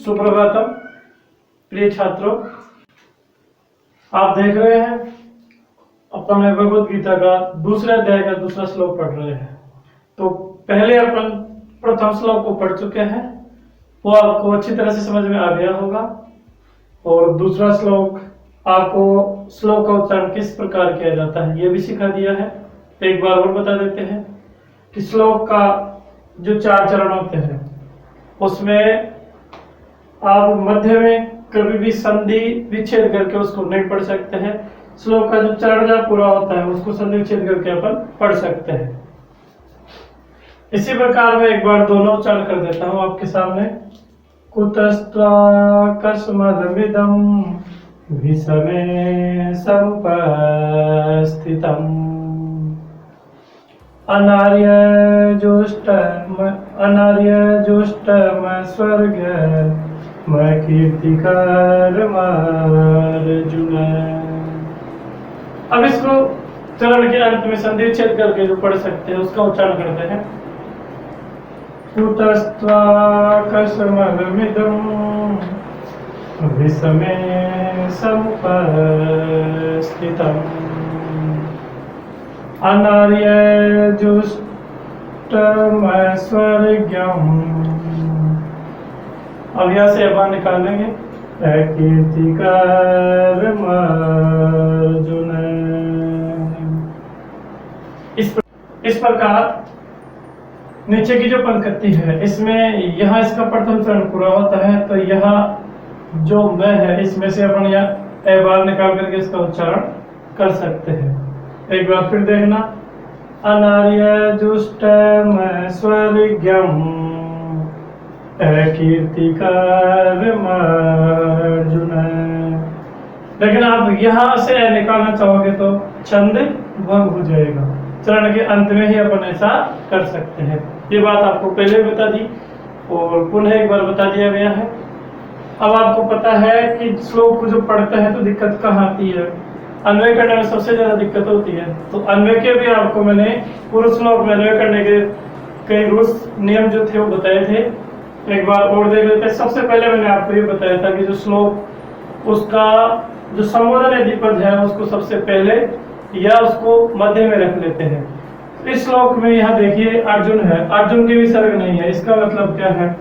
सुप्रभातम प्रिय छात्रों, आप देख रहे हैं अपन भगवत गीता का दूसरे अध्याय का दूसरा श्लोक पढ़ रहे हैं। तो पहले अपन प्रथम श्लोक को पढ़ चुके हैं, वो आपको अच्छी तरह से समझ में आ गया होगा। और दूसरा श्लोक आपको श्लोक का उच्चारण किस प्रकार किया जाता है ये भी सिखा दिया है। एक बार और बता देते हैं कि श्लोक का जो 4 चरण होते हैं उसमें आप मध्य में कभी भी संधि विच्छेद करके उसको नहीं पढ़ सकते हैं। श्लोक का जो चरण जब पूरा होता है उसको संधि विच्छेद करके अपन पढ़ सकते हैं। इसी प्रकार मैं एक बार दोनों उच्चारण कर देता हूं आपके सामने। कुतस्त्वाकस्मदमिदं विषमे समुपस्थितम् अनार्यजुष्टम स्वर्गमकीर्तिकरमर्जुन। अब इसको चरण के अंत में संधि विच्छेद करके जो पढ़ सकते हैं उसका उच्चारण करते हैं। कुतस्त्वाकस्मदमिदं विषमे समुपस्थितम् अनार्यजुष्टम स्वर्गम्। अब यहाँ से अपन निकालेंगे कीर्तिकरमर्जुन। इस प्रकार नीचे की जो पंक्ति है इसमें यहाँ इसका प्रथम चरण पूरा होता है, तो यहाँ जो मैं है इसमें से अपन यहाँ ए बार निकाल करके इसका उच्चारण कर सकते हैं। एक बार फिर देखना। अनार्यजुष्टम स्वर्गम् कीर्तिकरमर्जुन। लेकिन आप यहाँ से निकालना चाहोगे तो छंद भंग हो जाएगा। चरण के अंत में ही अपन ऐसा कर सकते हैं। ये बात आपको पहले बता दी और पुनः एक बार बता दिया गया है। अब आपको पता है कि श्लोक को जो पढ़ते हैं तो दिक्कत कहाँ आती है। अन्वय करने में सबसे ज्यादा दिक्कत होती है। तो अन्वय के भी आपको मैंने पूर्व श्लोक में अन्वय करने के कई रूल्स नियम जो थे वो बताए थे। एक बार और देख लेते हैं। सबसे पहले मैंने आपको ये बताया था कि जो श्लोक उसका जो संबोधन यदि पद है उसको सबसे पहले या उसको मध्य में रख लेते हैं। इस श्लोक में यहाँ देखिए अर्जुन है, अर्जुन के विसर्ग नहीं है। इसका मतलब क्या है,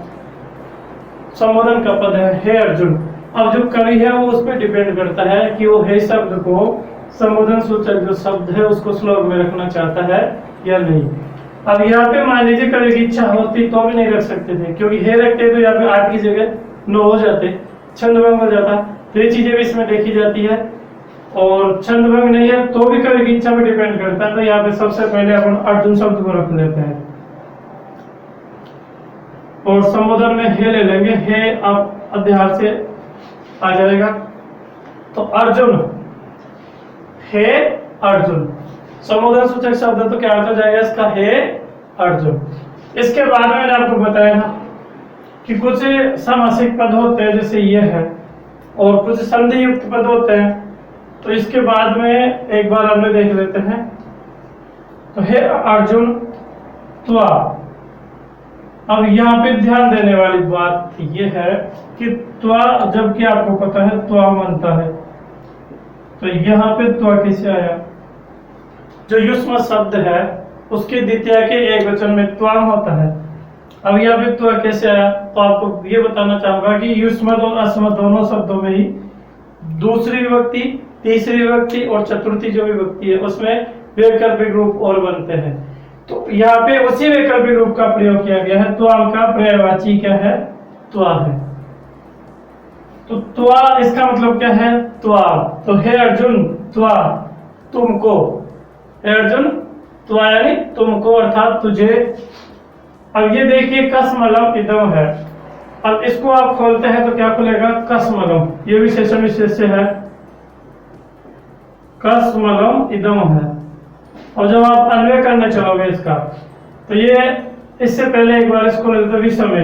संबोधन का पद है हे अर्जुन। अब जो कवि है वो उस पर डिपेंड करता है कि वो हे शब्द को संबोधन सूचक जो शब्द है उसको श्लोक में रखना चाहता है या नहीं। अब यहाँ पे मान लीजिए कवि की इच्छा होती तो भी नहीं रख सकते थे, क्योंकि हे रखते तो यहाँ पे 8 की जगह 9 हो जाते, छंदभंग हो जाता। तो ये चीजें भी इसमें देखी जाती है। और छंदभंग नहीं है तो भी कवि की इच्छा पे डिपेंड करता है। तो यहाँ पे सबसे पहले अपन अर्जुन शब्द को रख लेते हैं और संबोधन में हे ले लेंगे। हे अब अध्याय से आ जाएगा। तो अर्जुन, हे अर्जुन संबोधन सूचक शब्द है तो क्या अर्थ हो जाएगा इसका, हे अर्जुन। इसके बाद में मैंने आपको बताया था कि कुछ समासिक पद होते हैं जैसे ये है और कुछ संधि युक्त पद होते हैं। तो इसके बाद में एक बार हम देख लेते हैं। तो हे अर्जुन त्वा। अब यहाँ पे ध्यान देने वाली बात ये है कि त्वा जबकि आपको पता है त्वा बनता है, तो यहाँ पे त्वा कैसे आया। जो युष्म शब्द है उसके द्वितीय के एक वचन में त्वाम होता है। अब यहाँ पे त्वा कैसे आया, तो आपको ये बताना चाहूंगा कि युष्मद और अस्मद दोनों शब्दों में ही दूसरी विभक्ति, तीसरी विभक्ति और चतुर्थी जो विभक्ति है उसमें वैकल्पिक रूप और बनते हैं। तो यहाँ पे उसी वैकल्पिक रूप का प्रयोग किया गया है। त्वाम का पर्यायवाची क्या है, त्वा है। तो त्वा इसका मतलब क्या है, त्वा। तो हे अर्जुन त्वा तुमको, हे अर्जुन त्वा यानी तुमको अर्थात तुझे। अब ये देखिए कसमलम इदम है। अब इसको आप खोलते हैं तो क्या खुलेगा, कसमलम। ये विशेषण विशेष्य है, कसमलम इदम है। और जब आप अन्वय करने चलोगे इसका तो ये इससे पहले एक बार इसको लेते हैं विषमे।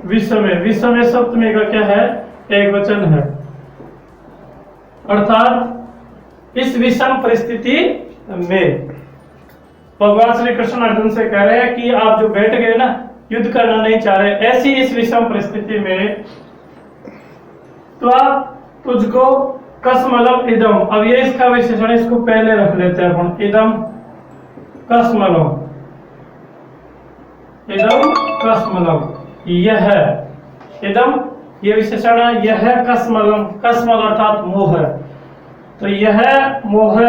विषमे, विषमे सप्तमी का क्या है, एक वचन है। अर्थात इस विषम परिस्थिति में भगवान श्री कृष्ण अर्जुन से कह रहे हैं कि आप जो बैठ गए ना युद्ध करना नहीं चाह रहे, ऐसी इस विषम परिस्थिति में तुझको कसमलम इदम, अब ये इसका विशेषण, इसको पहले रख लेते हैं अपन, इदम कसमलम, इदम कसमलम, यह इदम ये विशेषण है, यह कसमलम, कसमल अर्थात मोह, तो यह मोह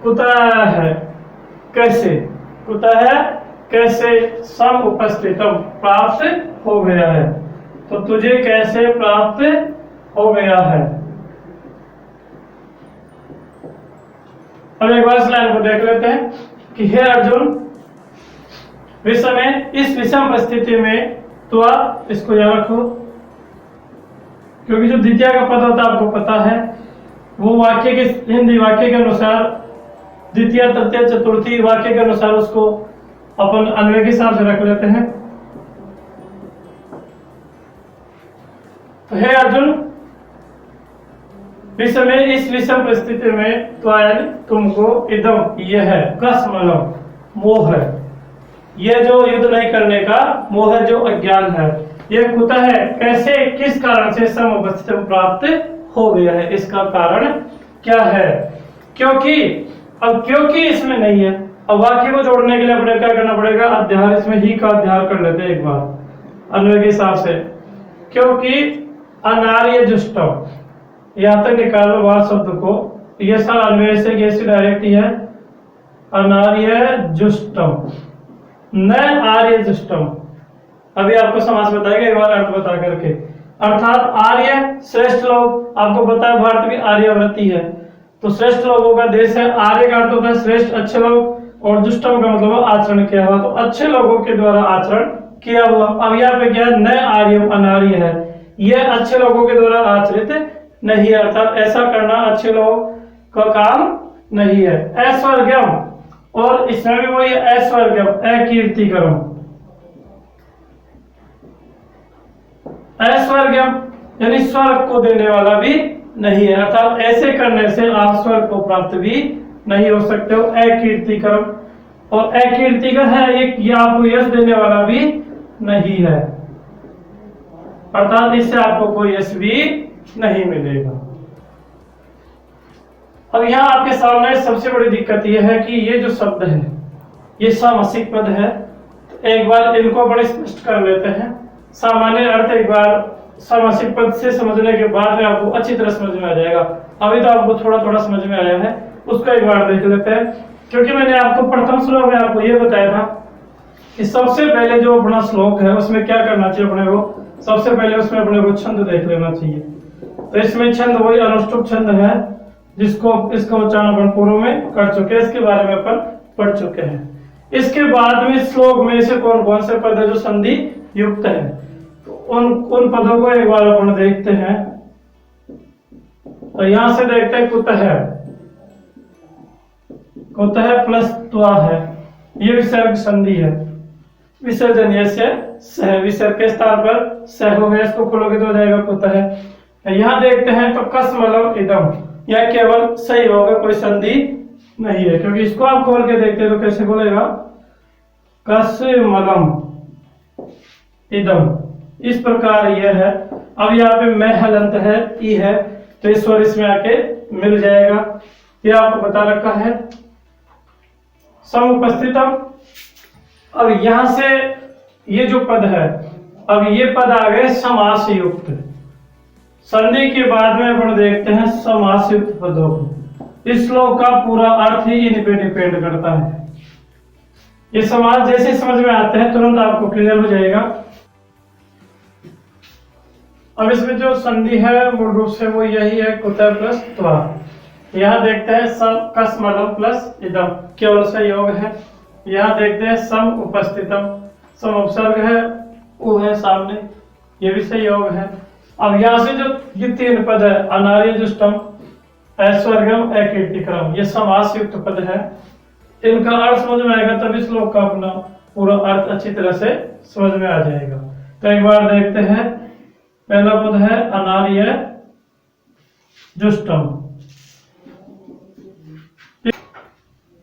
कुतः है, कैसे, कुतः है कैसे, सम उपस्थितम प्राप्त हो गया है, तो तुझे कैसे प्राप्त हो गया है। अब एक बार इस लाइन को देख लेते हैं कि हे अर्जुन, विषम में, इस विषम परिस्थिति में तो आप इसको याद रखो, क्योंकि जो द्वितीय का पद होता है आपको पता है, वो वाक्य के, हिंदी वाक्य के अनुसार द्वितीय तृतीय चतुर्थी वाक्य के अनुसार उसको अपन अन्वय के हिसाब से रख लेते हैं। तो हे अर्जुन, विषम में, इस विषम परिस्थिति में तो आया तुमको इदम, यह है कसमलम मोह है, यह जो युद्ध नहीं करने का मोह है, जो अज्ञान है, यह कुतः है कैसे, किस कारण से सम उपस्थित प्राप्त हो गया है, इसका कारण क्या है, क्योंकि, अब क्योंकि इसमें नहीं है, अब वाक्य को जोड़ने के लिए अपने क्या करना पड़ेगा, अध्याय, इसमें ही का अध्याय कर लेते हैं एक बार अन्वय के हिसाब से, क्योंकि अनार्य जुष्टम, यहां तक निकाल लो बार शब्द को, ये सारा अन्वय से कैसे डायरेक्ट ही है, अनार्य जुष्टम न आर्य जुष्टम, अभी आपको समास बताएगा एक बार अर्थ बता करके, अर्थात आर्य श्रेष्ठ लोग, आपको पता है भारत भी आर्यव्रती है, तो श्रेष्ठ लोगों का देश है, आर्य का अर्थ होता है श्रेष्ठ अच्छे लोग, और जुष्टम का मतलब आचरण किया हुआ, तो अच्छे लोगों के द्वारा आचरण किया हुआ। अब यहाँ पे क्या है, न आर्यम अनार्य है, यह अच्छे लोगों के द्वारा आचरित नहीं है, अर्थात ऐसा करना अच्छे लोगों का काम नहीं है। ऐश्वर्यम, और इसमें भी वही ऐश्वर्यम, अकीर्तिकरम, ऐश्वर्यम यानी स्वर्ग को देने वाला भी नहीं है, अर्थात ऐसे करने से आप स्वर्ग को प्राप्त भी नहीं हो सकते हो। अकीर्तिकरम, और अकीर्तिकर है ये आपको यश देने वाला भी नहीं है, अर्थात इससे आपको कोई यश भी नहीं मिलेगा। अब यहाँ आपके सामने सबसे बड़ी दिक्कत यह है कि ये जो शब्द है ये सामासिक पद है, तो एक बार इनको बड़े स्पष्ट कर लेते हैं। सामान्य अर्थ एक बार सामासिक पद से समझने के बाद में आपको अच्छी तरह समझ में आ जाएगा, अभी तो आपको थोड़ा थोड़ा समझ में आया है, उसको एक बार देख लेते हैं। क्योंकि मैंने आपको प्रथम श्लोक में आपको ये बताया था कि सबसे पहले जो अपना श्लोक है उसमें क्या करना चाहिए अपने को, सबसे पहले उसमें अपने को छंद देख लेना चाहिए। तो इसमें छंद वही अनुष्टुप छंद है जिसको, इसका उच्चारण अपन पूर्व में कर चुके हैं, इसके बारे में अपन पढ़ चुके हैं। इसके बाद में श्लोक में से कौन कौन से पद है जो संधि युक्त है, तो उन पदों को एक बार अपन देखते हैं। तो यहां से देखते हैं कुतः, कुतः प्लस त्वा है, ये विसर्ग संधि है, विसर्जनीय से सह, विसर्ग के स्थान पर सह हो गया, इसको खोलोगे तो हो जाएगा कुतः। यहां देखते हैं तो कसमलम इदम, यह केवल सही होगा, कोई संधि नहीं है, क्योंकि इसको आप खोल के देखते तो कैसे बोलेगा, कसमलम इदम, इस प्रकार यह है। अब यहाँ पे मैं हलंत है, ई है, तो इस स्वर इसमें आके मिल जाएगा, यह आपको बता रखा है। समुपस्थितम, अब यहां से ये जो पद है, अब ये पद आ गए समास युक्त, संधि के बाद में अपन देखते हैं समास युक्त पदों को। इस श्लोक का पूरा अर्थ ही इन पे डिपेंड करता है। ये समास जैसे समझ में आते हैं तुरंत आपको क्लियर हो जाएगा। अब इसमें जो संधि है मूल रूप से वो यही है, कुतः प्लस त्वा। यहाँ देखते हैं सम कसमलम प्लस इदम, केवल संयोग है। यहाँ देखते हैं सम उपस्थितम, सम उपसर्ग है, वो है सामने, ये भी संयोग है। अब यहाँ से जो ये तीन पद है, अनार्य जुष्टम, ऐश्वर्यम, अकीर्तिकरम, ये समास युक्त पद है। इनका अर्थ समझ में आएगा तभी श्लोक का अपना पूरा अर्थ अच्छी तरह से समझ में आ जाएगा। तो एक बार देखते हैं, पहला पद है अनार्य जुष्टम,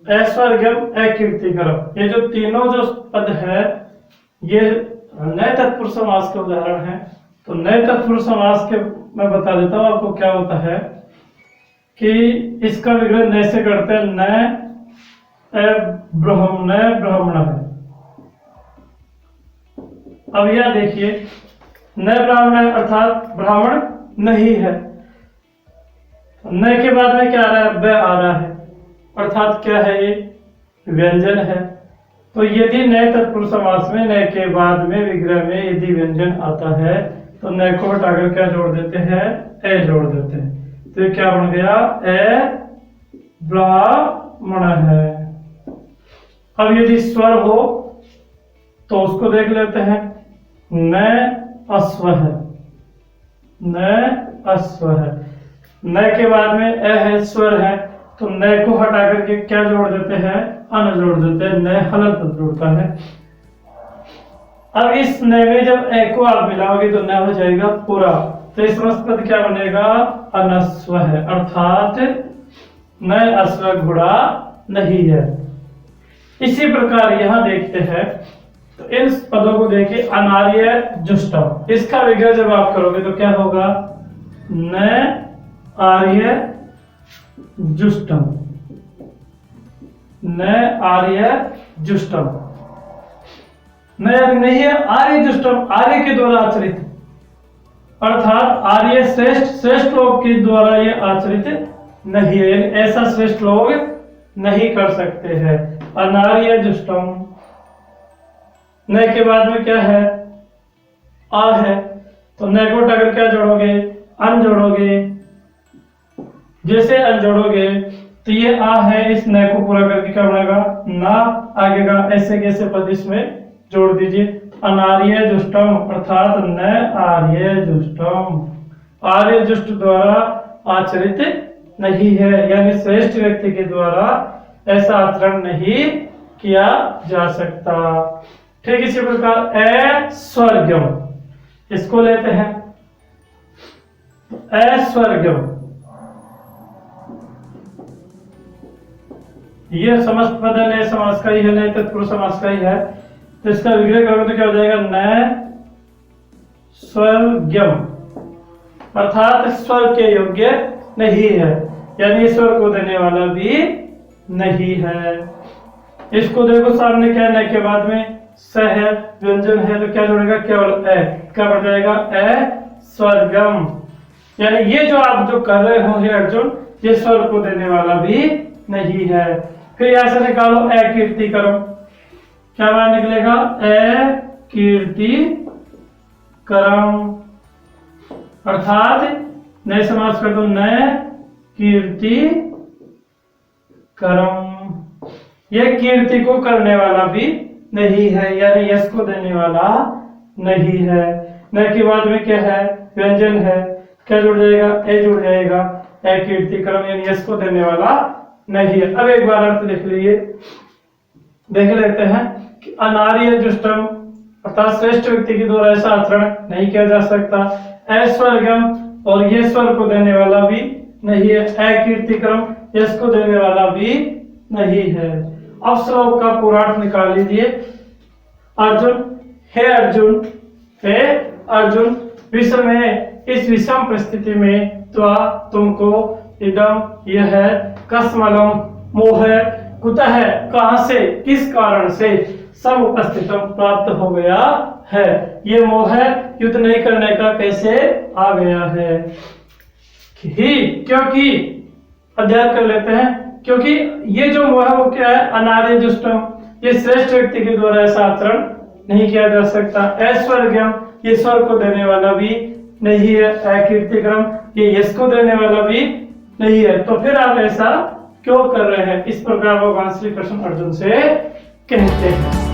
ऐश्वर्यम, अकीर्तिकरम, ये जो तीनों जो पद है ये नए तत्पुरुष समास के उदाहरण हैं। तो नए तत्पुरुष समास के मैं बता देता हूँ आपको क्या होता है कि इसका विग्रह नए से करते हैं, नए ब्राह्मण है। अब यह देखिए, नए ब्राह्मण है अर्थात ब्राह्मण नहीं है। नए के बाद में क्या आ रहा है, ब आ रहा है, अर्थात क्या है, ये व्यंजन है। तो यदि नए तत्पुरुष समास में नए के बाद में विग्रह में यदि व्यंजन आता है तो नए को हटाकर क्या जोड़ देते हैं, ए जोड़ देते हैं। तो ये क्या बन गया, ए ब्राह्मण है। अब यदि स्वर हो तो उसको देख लेते हैं, न अश्व है, न अश्व है। न के बाद में ए है, स्वर है, तो न को हटा करके क्या जोड़ देते हैं, अन जोड़ देते हैं, न हलंत जोड़ता है। अब इस न में जब ए को आप मिलाओगे तो न हो जाएगा पूरा। तो इस पद क्या बनेगा, अनस्व है, अर्थात न अश्व घोड़ा नहीं है। इसी प्रकार यहां देखते हैं, तो इन पदों को देखिए, अनार्य जुष्टम, इसका विग्रह जब आप करोगे तो क्या होगा, न आर्य जुष्टम, न आर्य जुष्टम। नहीं है, आर्य जुष्टम, आर्य के द्वारा आचरित, अर्थात आर्य श्रेष्ठ लोग के द्वारा ये आचरित नहीं है, ऐसा श्रेष्ठ लोग नहीं कर सकते हैं। अनार्य जुष्टम, न के बाद में क्या है, आ है, तो न को अगर क्या जोड़ोगे, अन जोड़ोगे। जैसे अन जोड़ोगे तो ये आ है, इस न को पूरा करके क्या बनेगा, ना आगे का ऐसे कैसे पद इसमें जोड़ दीजिए। अनार्य जुष्टम, अर्थात न आर्य जुष्टम, आर्य जुष्ट द्वारा आचरित नहीं है, यानी श्रेष्ठ व्यक्ति के द्वारा ऐसा आचरण नहीं किया जा सकता। ठीक इसी प्रकार ऐश्वर्यम, इसको लेते हैं, ऐश्वर्यम, ये समस्त पद नए समास का ही है, नए तत्पुरुष समास का ही है। तो इसका विग्रह करोगे तो क्या हो जाएगा, न स्वर्गम, अर्थात स्वर के योग्य नहीं है, यानी स्वर को देने वाला भी नहीं है। इसको देखो सामने क्या, न के बाद में स है, व्यंजन है, तो क्या जोड़ेगा, केवल ए, क्या बढ़ जाएगा, ए स्वर्गम। यानी ये जो आप जो कर रहे हो हे अर्जुन, ये स्वर को देने वाला भी नहीं है। फिर यहां से निकालो, ए कीर्ति करो, क्या मान निकलेगा, ए कीर्ति करम, अर्थात नए समास कर दो, नए कीर्ति करम। यह कीर्ति को करने वाला भी नहीं है, यानी यश को देने वाला नहीं है। न के बाद में क्या है, व्यंजन है, क्या जुड़ जाएगा, ए जुड़ जाएगा, ए कीर्ति करम, यानी यश को देने वाला नहीं है। अब एक बार अर्थ देख लीजिए, देख लेते हैं कि अनार्य जुष्टम, अर्थात श्रेष्ठ व्यक्ति के द्वारा ऐसा आचरण नहीं किया जा सकता। ऐश्वर्यम, और ये स्वर को देने वाला भी नहीं है। अकीर्तिक्रम, यश को देने वाला भी नहीं है। अब श्लोक का पूर्णार्थ निकाल लीजिए। अर्जुन, हे अर्जुन, हे अर्जुन, विषम में इस विषम परिस्थिति में तुमको इदम यह कस्मलम मोह कुतः कहां से किस कारण से सब उपस्थितम प्राप्त हो गया है। ये मोह युद्ध नहीं करने का कैसे आ गया है। क्योंकि अध्ययन कर लेते हैं, क्योंकि ये जो मोह वो क्या है, अनार्य दुष्टम, ये श्रेष्ठ व्यक्ति के द्वारा ऐसा आचरण नहीं किया जा सकता। ऐश्वर्यम, ये स्वर को देने वाला भी नहीं है। अकीर्तिक्रम, ये यश को देने वाला भी नहीं है। तो फिर आप ऐसा क्यों कर रहे हैं, इस प्रकार भगवान श्री कृष्ण अर्जुन से कहते हैं।